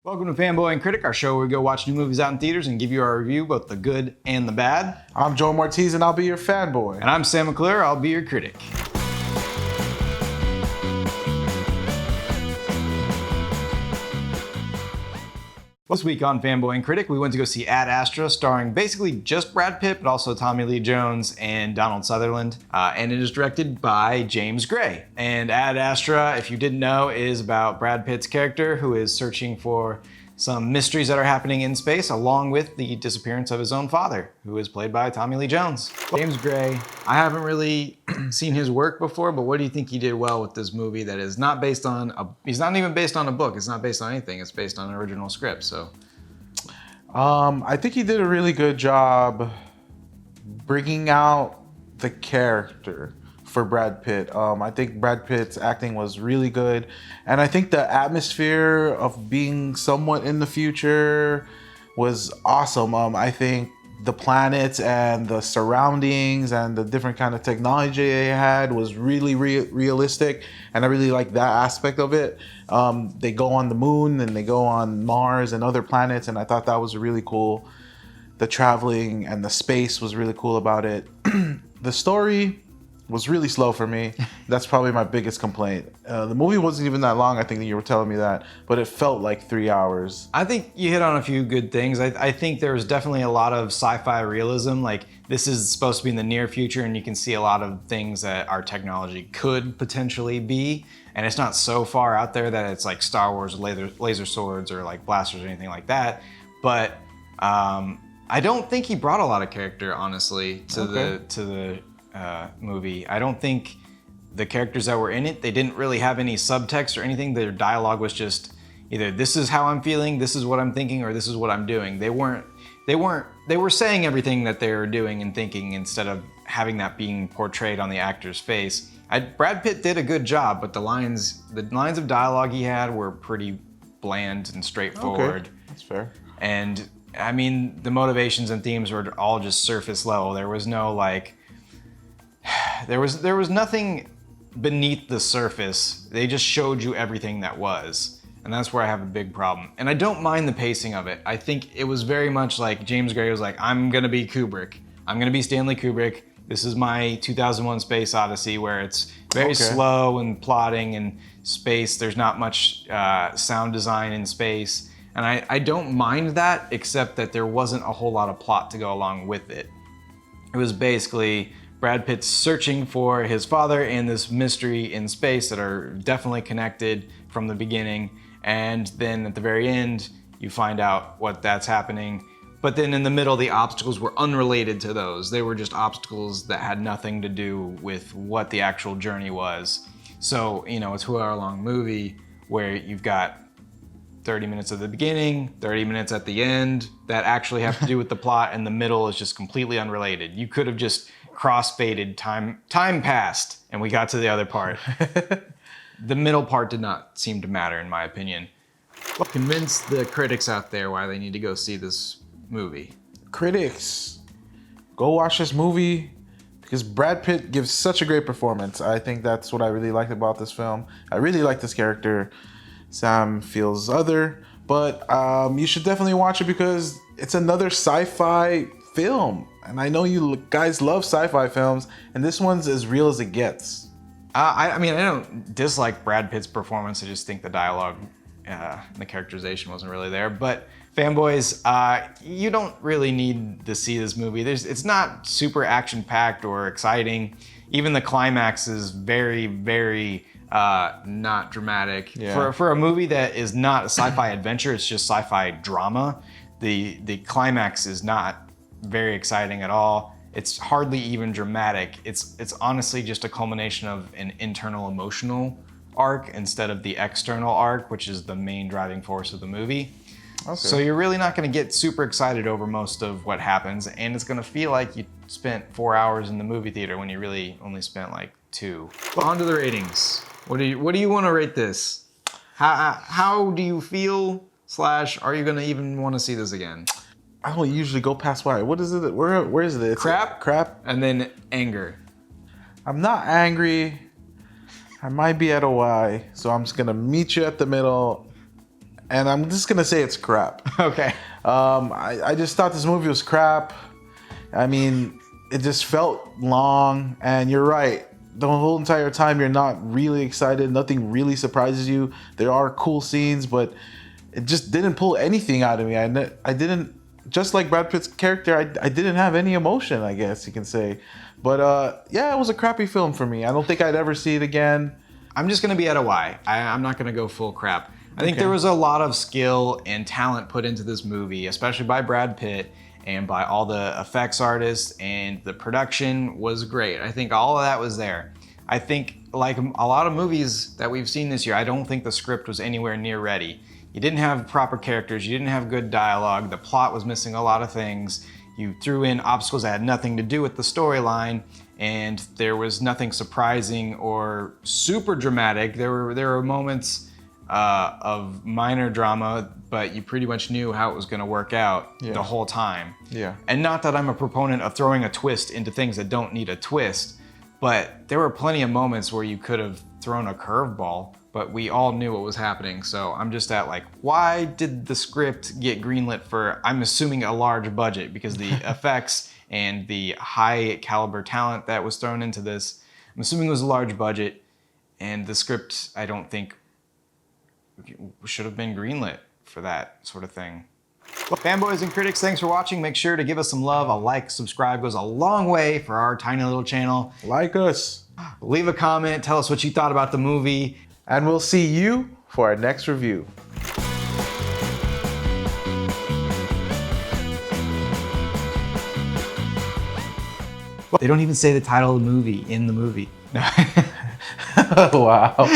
Welcome to Fanboy and Critic, our show where we go watch new movies out in theaters and give you our review, both the good and the bad. I'm Joe Martiz and I'll be your fanboy. And I'm Sam McClure, I'll be your critic. This week on Fanboy and Critic, we went to go see AD ASTRA, starring basically just Brad Pitt, but also Tommy Lee Jones and Donald Sutherland. And it is directed by James Gray. And AD ASTRA, if you didn't know, is about Brad Pitt's character who is searching for some mysteries that are happening in space, along with the disappearance of his own father, who is played by Tommy Lee Jones. James Gray, I haven't really seen his work before, but what do you think he did well with this movie that is not based on he's not even based on a book, it's not based on anything, it's based on an original script, so. I think he did a really good job bringing out the character for Brad Pitt. I think Brad Pitt's acting was really good. And I think the atmosphere of being somewhat in the future was awesome. I think the planets and the surroundings and the different kind of technology they had was really realistic. And I really like that aspect of it. They go on the moon and they go on Mars and other planets. And I thought that was really cool. The traveling and the space was really cool about it. The story was really slow for me. That's probably my biggest complaint. The movie wasn't even that long, I think that you were telling me that, but it felt like 3 hours. I think you hit on a few good things. I think there was definitely a lot of sci-fi realism. Like, this is supposed to be in the near future and you can see a lot of things that our technology could potentially be. And it's not so far out there that it's like Star Wars laser swords or like blasters or anything like that. But I don't think he brought a lot of character, honestly, to the movie. I don't think the characters that were in it, they didn't really have any subtext or anything. Their dialogue was just either this is how I'm feeling, this is what I'm thinking, or this is what I'm doing. They were saying everything that they were doing and thinking instead of having that being portrayed on the actor's face. Brad Pitt did a good job, but the lines of dialogue he had were pretty bland and straightforward. Okay, that's fair. And I mean, the motivations and themes were all just surface level. There was no like, there was nothing beneath the surface. They just showed you everything that was. And that's where I have a big problem. And I don't mind the pacing of it. I think it was very much like James Gray was like, I'm gonna be Kubrick. I'm gonna be Stanley Kubrick. This is my 2001 Space Odyssey, where it's very slow and plotting in space. There's not much sound design in space. And I don't mind that, except that there wasn't a whole lot of plot to go along with it. It was basically Brad Pitt's searching for his father and this mystery in space that are definitely connected from the beginning. And then at the very end, you find out what that's happening. But then in the middle, the obstacles were unrelated to those. They were just obstacles that had nothing to do with what the actual journey was. So, you know, it's a 2-hour-long movie where you've got 30 minutes at the beginning, 30 minutes at the end that actually have to do with the plot, and the middle is just completely unrelated. You could have just cross-faded, time passed, and we got to the other part. The middle part did not seem to matter, in my opinion. Convince the critics out there why they need to go see this movie. Critics, go watch this movie because Brad Pitt gives such a great performance. I think that's what I really liked about this film. I really like this character. Sam feels other, but you should definitely watch it because it's another sci-fi film. And I know you guys love sci-fi films, and this one's as real as it gets. I mean, I don't dislike Brad Pitt's performance. I just think the dialogue, the characterization wasn't really there. But fanboys, you don't really need to see this movie. It's not super action-packed or exciting. Even the climax is very, very not dramatic. Yeah. For a movie that is not a sci-fi adventure, it's just sci-fi drama. The climax is not very exciting at all. It's hardly even dramatic. It's honestly just a culmination of an internal emotional arc instead of the external arc, which is the main driving force of the movie. Okay. So you're really not going to get super excited over most of what happens, and it's going to feel like you spent 4 hours in the movie theater when you really only spent like 2. On to the ratings. What do you want to rate this? How do you feel? / are you going to even want to see this again? I don't usually go past why. What is it? Where is it? It's crap. And then anger. I'm not angry. I might be at a Y, so I'm just gonna meet you at the middle and I'm just gonna say it's crap. Okay. I just thought this movie was crap. I mean, it just felt long, and you're right. The whole entire time you're not really excited. Nothing really surprises you. There are cool scenes, but it just didn't pull anything out of me. I didn't, just like Brad Pitt's character, I didn't have any emotion, I guess you can say. But yeah, it was a crappy film for me. I don't think I'd ever see it again. I'm just gonna be at a Y. I'm not gonna go full crap. I think Okay. there was a lot of skill and talent put into this movie, especially by Brad Pitt and by all the effects artists, and the production was great. I think all of that was there. I think, like a lot of movies that we've seen this year, I don't think the script was anywhere near ready. You didn't have proper characters, you didn't have good dialogue, the plot was missing a lot of things. You threw in obstacles that had nothing to do with the storyline, and there was nothing surprising or super dramatic. There were moments of minor drama, but you pretty much knew how it was going to work out the whole time. Yeah. And not that I'm a proponent of throwing a twist into things that don't need a twist, but there were plenty of moments where you could have thrown a curveball, but we all knew what was happening. So I'm just at like, why did the script get greenlit for, I'm assuming, a large budget? Because the effects and the high caliber talent that was thrown into this, I'm assuming it was a large budget, and the script, I don't think, should have been greenlit for that sort of thing. Well, fanboys and critics, thanks for watching. Make sure to give us some love. A like, subscribe goes a long way for our tiny little channel. Like us. Leave a comment, tell us what you thought about the movie. And we'll see you for our next review. They don't even say the title of the movie in the movie. Wow.